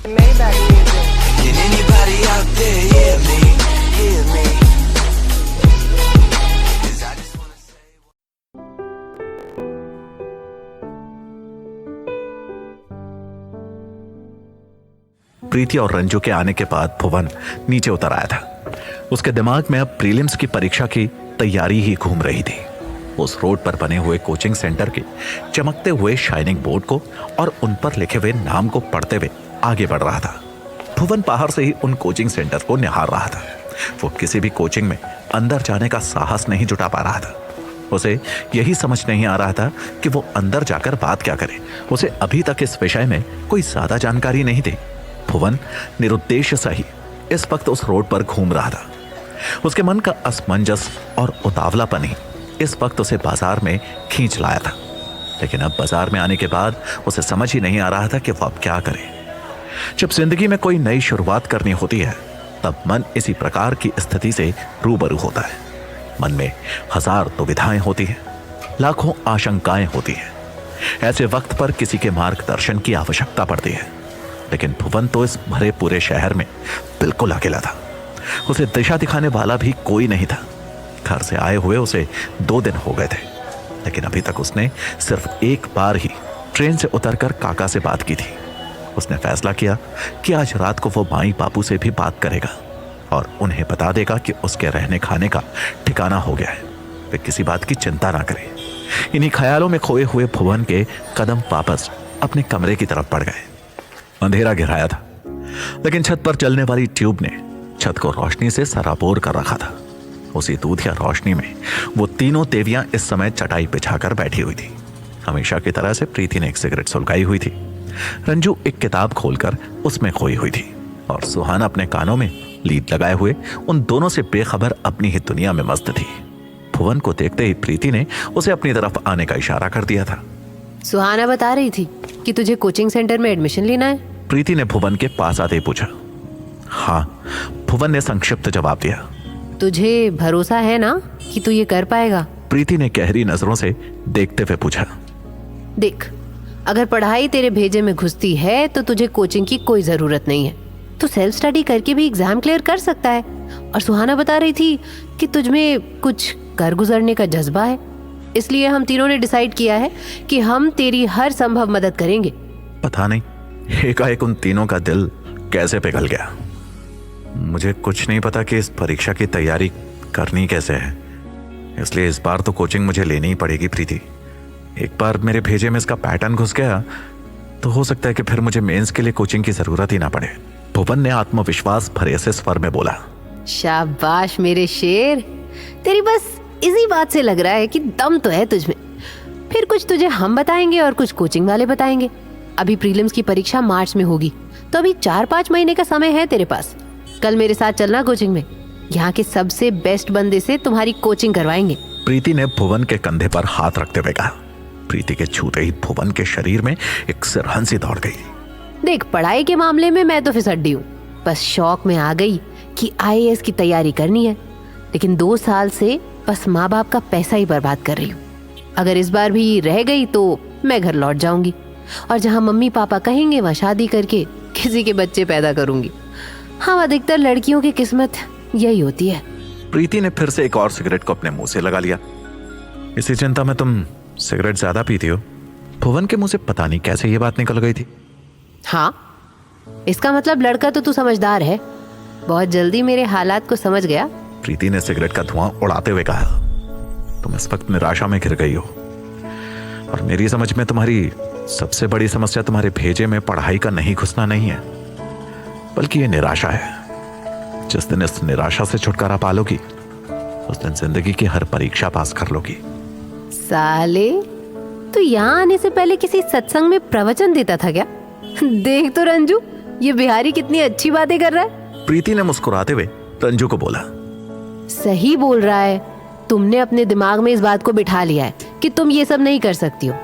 Maybach music. Can anybody out there hear me? Hear me? 'Cause I just wanna say प्रीति और रंजू के आने के बाद भुवन नीचे उतर आया था। उसके दिमाग में अब प्रीलिम्स की परीक्षा की तैयारी ही घूम रही थी। उस रोड पर बने हुए कोचिंग सेंटर के चमकते हुए शाइनिंग बोर्ड को और उन पर लिखे हुए नाम को पढ़ते हुए आगे बढ़ रहा था। भुवन बाहर से ही उन कोचिंग सेंटर को निहार रहा था। वो किसी भी कोचिंग में अंदर जाने का साहस नहीं जुटा पा रहा था। उसे यही समझ नहीं आ रहा था कि वो अंदर जाकर बात क्या करे। उसे अभी तक इस विषय में कोई ज्यादा जानकारी नहीं थी। भुवन निरुद्देश्य सही इस वक्त उस रोड पर घूम रहा था। उसके मन का असमंजस और उतावलापन ही इस वक्त उसे बाजार में खींच लाया था। लेकिन अब बाजार में आने के बाद उसे समझ ही नहीं आ रहा था कि वो अब क्या करे। जब जिंदगी में कोई नई शुरुआत करनी होती है तब मन इसी प्रकार की स्थिति से रूबरू होता है। मन में हजार दुविधाएं होती हैं, लाखों आशंकाएं होती हैं। ऐसे वक्त पर किसी के मार्गदर्शन की आवश्यकता पड़ती है। लेकिन भुवन तो इस भरे पूरे शहर में बिल्कुल अकेला था। उसे दिशा दिखाने वाला भी कोई नहीं था। घर से आए हुए उसे 2 दिन हो गए थे, लेकिन अभी तक उसने सिर्फ एक बार ही ट्रेन से उतरकर काका से बात की थी। उसने फैसला किया कि आज रात को वो माई बापू से भी बात करेगा और उन्हें बता देगा कि उसके रहने खाने का ठिकाना हो गया है। वे किसी बात की चिंता ना करें। इन्हीं ख्यालों में खोए हुए भुवन के कदम वापस अपने कमरे की तरफ बढ़ गए। अंधेरा घिराया था, लेकिन छत पर चलने वाली ट्यूब ने छत को रोशनी से सराबोर कर रखा था। उसी दूधिया रोशनी में वो तीनों देवियां इस समय चटाई बिछाकर बैठी हुई थी। हमेशा की तरह से प्रीति ने एक सिगरेट सुलगाई हुई थी। रंजू एक किताब खोलकर उसमें खोई हुई थी और सुहाना अपने कानों में लीड लगाए हुए उन दोनों से बेखबर अपनी ही दुनिया में मस्त थी। भुवन को देखते ही प्रीति ने उसे अपनी तरफ आने का इशारा कर दिया था। सुहाना बता रही थी कि तुझे कोचिंग सेंटर में एडमिशन लेना है। प्रीति ने भुवन के पास आते ही पूछा। हाँ, भुवन ने संक्षिप्त जवाब दिया। तुझे भरोसा है ना कि तू ये कर पाएगा? प्रीति ने गहरी नजरों से देखते हुए पूछा। देख, अगर पढ़ाई तेरे भेजे में घुसती है तो तुझे कोचिंग की कोई जरूरत नहीं है। तू सेल्फ स्टडी करके भी एग्जाम क्लियर कर सकता है। और सुहाना बता रही थी कि तुझमें कुछ कर गुजरने का जज्बा है, इसलिए हम तीनों ने डिसाइड किया है कि हम तेरी हर संभव मदद करेंगे। पता नहीं एकाएक उन तीनों का दिल कैसे पिघल गया। मुझे कुछ नहीं पता कि इस परीक्षा की तैयारी करनी कैसे है, इसलिए इस बार तो कोचिंग मुझे लेनी ही पड़ेगी प्रीति। एक बार मेरे भेजे में इसका पैटर्न घुस गया तो हो सकता है कि फिर मुझे मेंस के लिए कोचिंग की जरूरत ही ना पड़े। भुवन ने आत्मविश्वास भरे से स्वर में बोला। शाबाश मेरे शेर, तेरी बस इसी बात से लग रहा है कि दम तो है तुझमें। फिर कुछ तुझे हम बताएंगे और कुछ कोचिंग वाले बताएंगे। अभी प्रीलिम्स की परीक्षा मार्च में होगी, तो अभी 4-5 महीने का समय है तेरे पास। कल मेरे साथ चलना कोचिंग में। यहाँ के सबसे बेस्ट बंदे से तुम्हारी कोचिंग करवाएंगे। प्रीति ने भुवन के कंधे पर हाथ रखते हुए कहा। प्रीति के छूते ही भुवन के शरीर में एक सिरहंसी दौड़ गई। देख, पढ़ाई के मामले में मैं तो फिसड्डी हूँ। बस शौक में आ गई कि IAS की तैयारी करनी है, लेकिन 2 साल से बस माँ बाप का पैसा ही बर्बाद कर रही हूँ। अगर इस बार भी रह गई तो मैं घर लौट जाऊंगी और जहाँ मम्मी पापा कहेंगे वहाँ शादी करके किसी के बच्चे पैदा करूंगी। हाँ, अधिकतर लड़कियों की किस्मत यही होती है। प्रीति ने फिर से एक और सिगरेट को अपने मुंह से लगा लिया। इसी चिंता में तुम सिगरेट ज्यादा पीती हो। भुवन के मुंह से पता नहीं कैसे ये बात निकल गई थी। हाँ, इसका मतलब लड़का तो तू समझदार है, बहुत जल्दी मेरे हालात को समझ गया। प्रीति ने सिगरेट का धुआं उड़ाते हुए कहा। तुम इस वक्त निराशा में घिर गई हो और मेरी समझ में तुम्हारी सबसे बड़ी समस्या तुम्हारे भेजे में पढ़ाई का नहीं घुसना नहीं है, बल्कि ये निराशा है। जिस दिन इस निराशा से छुटकारा पालोगी उस दिन जिंदगी की हर परीक्षा पास कर लोगी। साले, तू यहाँ आने से पहले किसी सत्संग में प्रवचन देता था क्या? देख तो रंजू, ये बिहारी कितनी अच्छी बातें कर रहा है। प्रीति ने मुस्कुराते हुए रंजू को बोला। सही बोल रहा है। तुमने अपने दिमाग में इस बात को बिठा लिया है कि तुम ये सब नहीं कर सकती हो।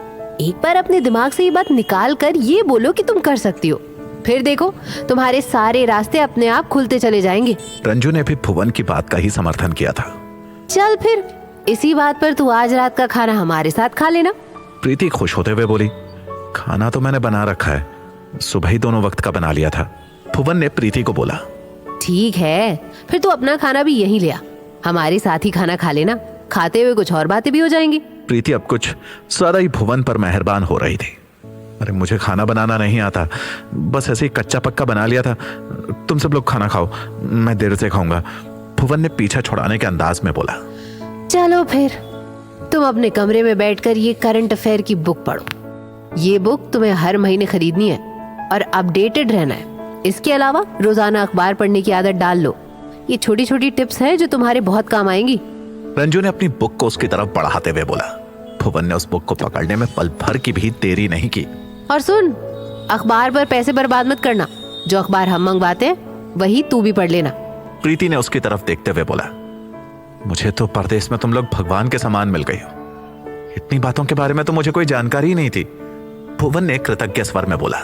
एक बार अपने दिमाग से ये बात निकाल कर ये बोलो कि तुम कर सकती हो, फिर देखो तुम्हारे सारे रास्ते अपने आप खुलते चले जाएंगे। रंजू ने भी भुवन की बात का ही समर्थन किया था। चल फिर, इसी बात पर तू आज रात का खाना हमारे साथ खा लेना। प्रीति खुश होते हुए बोली। खाना तो मैंने बना रखा है, सुबह ही दोनों वक्त का बना लिया था। भुवन ने प्रीति को बोला। ठीक है, फिर तू अपना खाना भी यहीं ले आ, हमारे साथ ही खाना खा लेना, खाते हुए कुछ और बातें भी हो जाएंगी। प्रीति अब कुछ ज्यादा ही भुवन पर मेहरबान हो रही थी। अरे मुझे खाना बनाना नहीं आता, बस ऐसे ही कच्चा पक्का बना लिया था। तुम सब लोग खाना खाओ, मैं देर से खाऊंगा, भुवन ने पीछा छुड़ाने के अंदाज में बोला। चलो फिर तुम अपने कमरे में बैठकर ये करंट अफेयर की बुक पढ़ो। ये बुक तुम्हें हर महीने खरीदनी है और अपडेटेड रहना है। इसके अलावा रोजाना अखबार पढ़ने की आदत डाल लो। ये छोटी छोटी टिप्स हैं जो तुम्हारे बहुत काम आएंगी। रंजू ने अपनी बुक को उसकी तरफ बढ़ाते हुए बोला। भुवन ने उस बुक को पकड़ने में पल भर की भी देरी नहीं की। और सुन, अखबार पर पैसे बर्बाद मत करना, जो अखबार हम मंगवाते हैं वही तू भी पढ़ लेना। प्रीति ने उसकी तरफ देखते हुए बोला। मुझे तो परदेश में तुम लोग भगवान के समान मिल गई हो, इतनी बातों के बारे में तो मुझे कोई जानकारी ही नहीं थी, भुवन ने कृतज्ञ स्वर में बोला।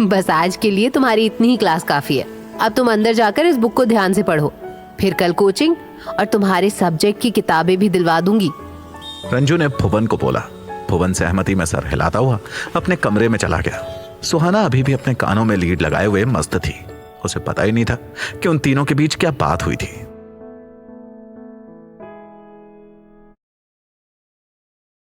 बस आज के लिए तुम्हारी इतनी ही क्लास काफी है। अब तुम अंदर जाकर इस बुक को ध्यान से पढ़ो, फिर कल कोचिंग और तुम्हारे सब्जेक्ट की किताबें भी दिलवा दूंगी। रंजू ने भुवन को बोला। भुवन सहमति में सर हिलाता हुआ अपने कमरे में चला गया। सुहाना अभी भी अपने कानों में लीड लगाए हुए मस्त थी। उसे पता ही नहीं था कि उन तीनों के बीच क्या बात हुई थी।